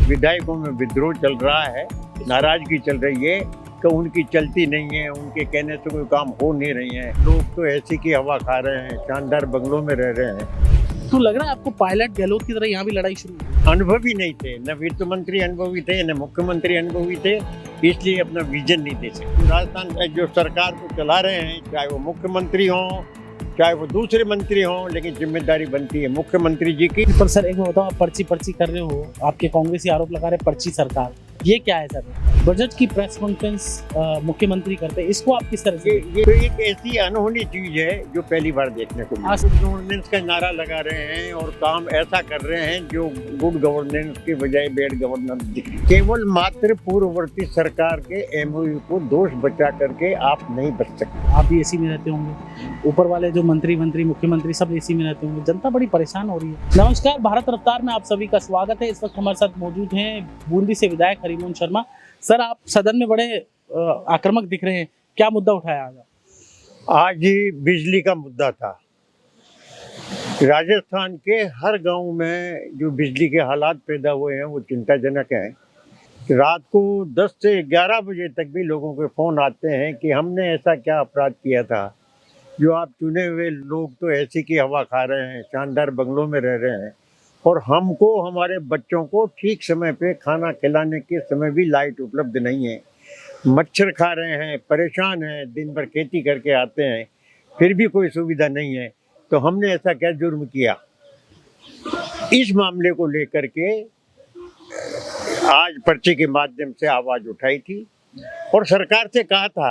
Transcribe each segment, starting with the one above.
विधायकों में विद्रोह चल रहा है, नाराजगी चल रही है कि उनकी चलती नहीं है, उनके कहने से कोई काम हो नहीं रही है। लोग तो ऐसी की हवा खा रहे हैं, शानदार बंगलों में रह रहे हैं। तो लग रहा है आपको पायलट गहलोत की तरह यहाँ भी लड़ाई शुरू हुई? अनुभवी नहीं थे, न वित्त मंत्री अनुभवी थे, न मुख्यमंत्री अनुभवी थे, इसलिए अपना विजन नहीं दे सकते। राजस्थान में जो सरकार को चला रहे हैं, चाहे वो मुख्यमंत्री हों, चाहे वो दूसरे मंत्री हों, लेकिन जिम्मेदारी बनती है मुख्यमंत्री जी की। पर सर एक बात बताओ, आप पर्ची कर रहे हो, आपके कांग्रेसी आरोप लगा रहे पर्ची सरकार, ये क्या है सर? बजट की प्रेस कॉन्फ्रेंस मुख्यमंत्री करते हैं, इसको आप किस तरह से? ये तो एक ऐसी अनहोनी चीज है जो पहली बार देखने को मिली। गुड गवर्नेंस का नारा लगा रहे हैं और काम ऐसा कर रहे हैं जो गुड गवर्नेंस के बजाय बैड गवर्नेंस दिख रही है। केवल मात्र पूर्ववर्ती सरकार के एमओयू को दोष बचा करके आप नहीं बच सकते। आप भी एसी में रहते होंगे, ऊपर वाले जो मंत्री मुख्यमंत्री सब एसी में रहते होंगे, जनता बड़ी परेशान हो रही है। नमस्कार, भारत रफ्तार में आप सभी का स्वागत है। इस वक्त हमारे साथ मौजूद हैं बूंदी से विधायक हरिमोहन शर्मा। सर, आप सदन में बड़े आक्रामक दिख रहे हैं, क्या मुद्दा उठाया आज? आज ही बिजली का मुद्दा था। राजस्थान के हर गांव में जो बिजली के हालात पैदा हुए हैं वो चिंताजनक हैं। रात को 10 से 11 बजे तक भी लोगों के फ़ोन आते हैं कि हमने ऐसा क्या अपराध किया था जो आप चुने हुए लोग तो ऐसी की हवा खा रहे हैं, शानदार बंगलों में रह रहे हैं और हमको हमारे बच्चों को ठीक समय पे खाना खिलाने के समय भी लाइट उपलब्ध नहीं है। मच्छर खा रहे हैं, परेशान हैं, दिन भर खेती करके आते हैं, फिर भी कोई सुविधा नहीं है। तो हमने ऐसा क्या जुर्म किया? इस मामले को लेकर के आज पर्ची के माध्यम से आवाज उठाई थी और सरकार से कहा था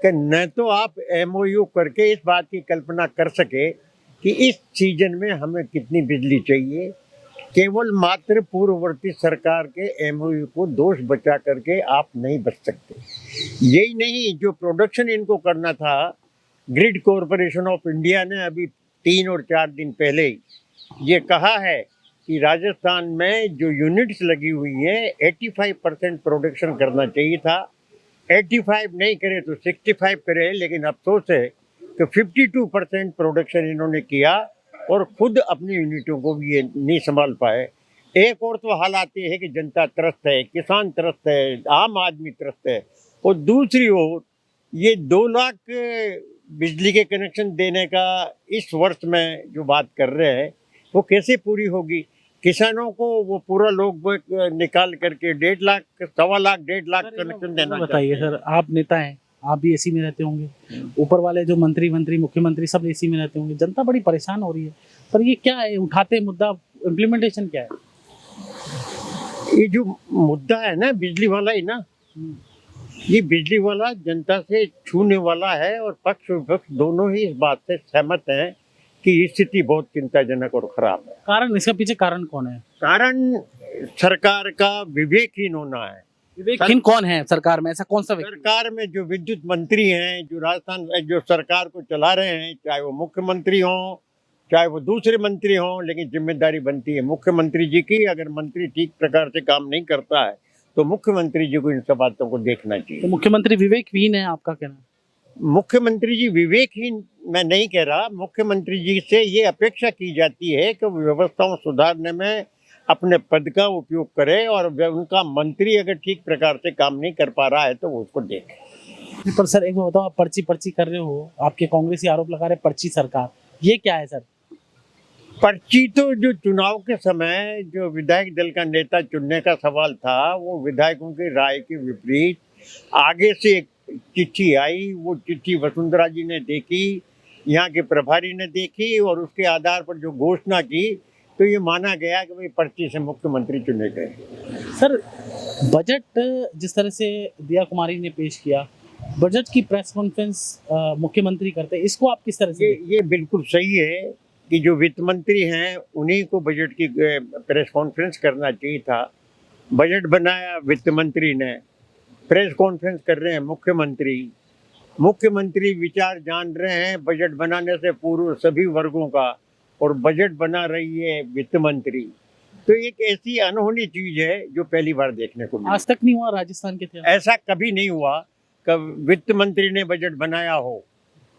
कि न तो आप एमओयू करके इस बात की कल्पना कर सके कि इस सीजन में हमें कितनी बिजली चाहिए, केवल मात्र पूर्ववर्ती सरकार के एमओयू को दोष बचा करके आप नहीं बच सकते। यही नहीं, जो प्रोडक्शन इनको करना था, ग्रिड कॉरपोरेशन ऑफ इंडिया ने अभी 3 और 4 दिन पहले ये कहा है कि राजस्थान में जो यूनिट्स लगी हुई है 85% प्रोडक्शन करना चाहिए था। 85 नहीं करे तो 65 करे, लेकिन अफसोस है कि 52% प्रोडक्शन इन्होंने किया और खुद अपनी यूनिटों को भी ये नहीं संभाल पाए। एक और तो हालात ये है कि जनता त्रस्त है, किसान त्रस्त है, आम आदमी त्रस्त है और दूसरी ओर ये 2 लाख बिजली के कनेक्शन देने का इस वर्ष में जो बात कर रहे हैं वो कैसे पूरी होगी? किसानों को वो पूरा लोग निकाल करके 1.5 लाख, 1.25 लाख, 1.5 लाख कनेक्शन देना। बताइए सर, आप नेता हैं, आप भी एसी में रहते होंगे, ऊपर वाले जो मंत्री मुख्यमंत्री सब एसी में रहते होंगे, जनता बड़ी परेशान हो रही है। पर ये क्या है, उठाते मुद्दा, इम्प्लीमेंटेशन क्या है? ये जो मुद्दा है ना बिजली वाला ही ना, ये बिजली वाला जनता से छूने वाला है और पक्ष विपक्ष दोनों ही इस बात से सहमत हैं कि स्थिति बहुत चिंताजनक और खराब है। कारण, इसके पीछे कारण कौन है? कारण सरकार का विवेकहीन होना है। विवेकहीन कौन है सरकार में? ऐसा कौन सा व्यक्ति? सरकार में जो विद्युत मंत्री हैं, जो राजस्थान जो सरकार को चला रहे हैं, चाहे वो मुख्यमंत्री हों, चाहे वो दूसरे मंत्री हों, लेकिन जिम्मेदारी बनती है मुख्यमंत्री जी की। अगर मंत्री ठीक प्रकार से काम नहीं करता है तो मुख्यमंत्री जी को इन सब बातों को देखना चाहिए। तो मुख्यमंत्री विवेकहीन है, आपका कहना? मुख्यमंत्री जी विवेकहीन मैं नहीं कह रहा, मुख्यमंत्री जी से ये अपेक्षा की जाती है कि व्यवस्थाओं सुधारने में अपने पद का उपयोग करे और उनका मंत्री अगर ठीक प्रकार से काम नहीं कर पा रहा है तो वो उसको देखे। पर सर एक बात बताओ, आप पर्ची कर रहे हो, आपके कांग्रेसी आरोप लगा रहे पर्ची सरकार, ये क्या है सर? पर्ची तो जो चुनाव के समय जो विधायक दल का नेता चुनने का सवाल था, वो विधायकों की राय के विपरीत आगे से एक चिट्ठी आई। वो चिट्ठी वसुंधरा जी ने देखी, यहाँ के प्रभारी ने देखी और उसके आधार पर जो घोषणा की तो ये माना गया कि भाई पर्ची से मुख्यमंत्री चुने गए। सर, बजट जिस तरह से दिया कुमारी ने पेश किया, बजट की प्रेस कॉन्फ्रेंस मुख्यमंत्री करते, इसको आप किस तरह से? ये बिल्कुल सही है कि जो वित्त मंत्री हैं उन्हीं को बजट की प्रेस कॉन्फ्रेंस करना चाहिए था। बजट बनाया वित्त मंत्री ने, प्रेस कॉन्फ्रेंस कर रहे हैं मुख्यमंत्री विचार जान रहे हैं बजट बनाने से पूर्व सभी वर्गों का, और बजट बना रही है वित्त मंत्री। तो एक ऐसी अनहोनी चीज है जो पहली बार देखने को मिली। आज तक नहीं हुआ राजस्थान के थे, ऐसा कभी नहीं हुआ कि वित्त मंत्री ने बजट बनाया हो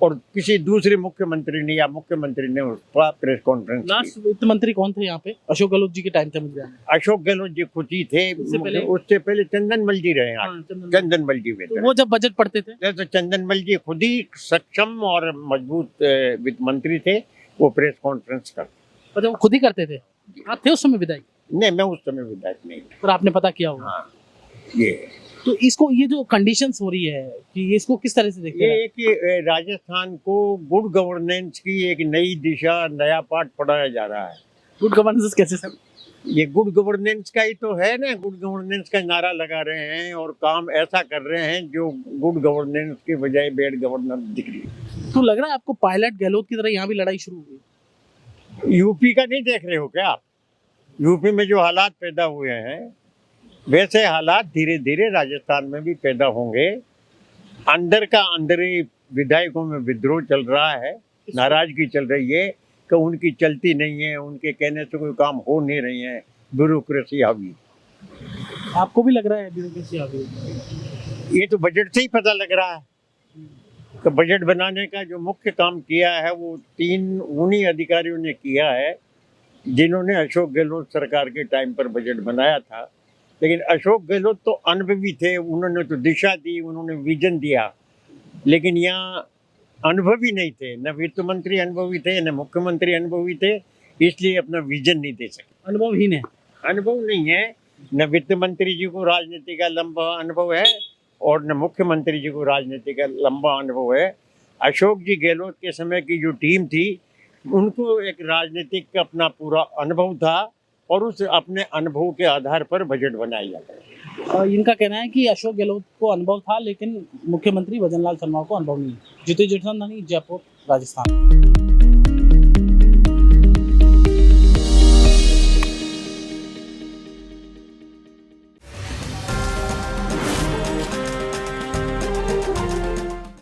और किसी दूसरे मुख्यमंत्री ने या मुख्यमंत्री ने उस पर प्रेस कॉन्फ्रेंस की। लास्ट वित्त मंत्री कौन थे यहाँ पे? अशोक गहलोत जी के टाइम थे मुझे याद है। अशोक गहलोत जी खुद ही थे, उससे पहले चंदनमल जी रहे। हाँ, चंदनमल जी तो वो जब बजट पढ़ते थे तो चंदनमल जी खुद ही सक्षम और मजबूत वित्त मंत्री थे, वो प्रेस कॉन्फ्रेंस करते। मतलब वो खुद ही करते थे। आप थे उस समय विधायक? नहीं, मैं उस समय विधायक नहीं था। पर आपने पता किया होगा। हाँ, ये तो इसको, ये जो कंडीशंस हो रही है कि इसको किस तरह से देखते हैं? ये कि राजस्थान को गुड गवर्नेंस की एक नई दिशा, नया पाठ पढ़ाया जा रहा है। गुड गवर्नेंस कैसे सर? ये गुड गवर्नेंस का ही तो है ना, गुड गवर्नेंस का नारा लगा रहे हैं और काम ऐसा कर रहे हैं जो गुड गवर्नेंस के बजाय बैड गवर्नेंस दिख रही है। तो लग रहा है आपको पायलट गहलोत की तरह यहाँ भी लड़ाई शुरू हो गई? यूपी का नहीं देख रहे हो क्या आप? यूपी में जो हालात पैदा हुए हैं वैसे हालात धीरे धीरे राजस्थान में भी पैदा होंगे। अंदर का अंदर ही विधायकों में विद्रोह चल रहा है, नाराजगी चल रही है कि उनकी चलती नहीं है, उनके कहने से कोई काम हो नहीं रही है, ब्यूरोक्रेसी हावी। आपको भी लग रहा है ब्यूरोक्रेसी आ गई? ये तो बजट से ही पता लग रहा है कि बजट बनाने का जो मुख्य काम किया है वो 3 उन्हीं अधिकारियों ने किया है जिन्होंने अशोक गहलोत सरकार के टाइम पर बजट बनाया था। लेकिन अशोक गहलोत तो अनुभवी थे, उन्होंने तो दिशा दी, उन्होंने विजन दिया, लेकिन यहाँ अनुभवी नहीं थे। न वित्त मंत्री अनुभवी थे, न मुख्यमंत्री अनुभवी थे, इसलिए अपना विजन नहीं दे सके। अनुभवहीन है। अनुभव नहीं है, न वित्त मंत्री जी को राजनीति का लंबा अनुभव है और न मुख्यमंत्री जी को राजनीति का लंबा अनुभव है। अशोक जी गहलोत के समय की जो टीम थी उनको एक राजनीतिक का अपना पूरा अनुभव था और उस अपने अनुभव के आधार पर बजट बनाया जाता है। और इनका कहना है कि अशोक गहलोत को अनुभव था लेकिन मुख्यमंत्री भजनलाल शर्मा को अनुभव नहीं। जीतू जेठमलानी, जयपुर, राजस्थान।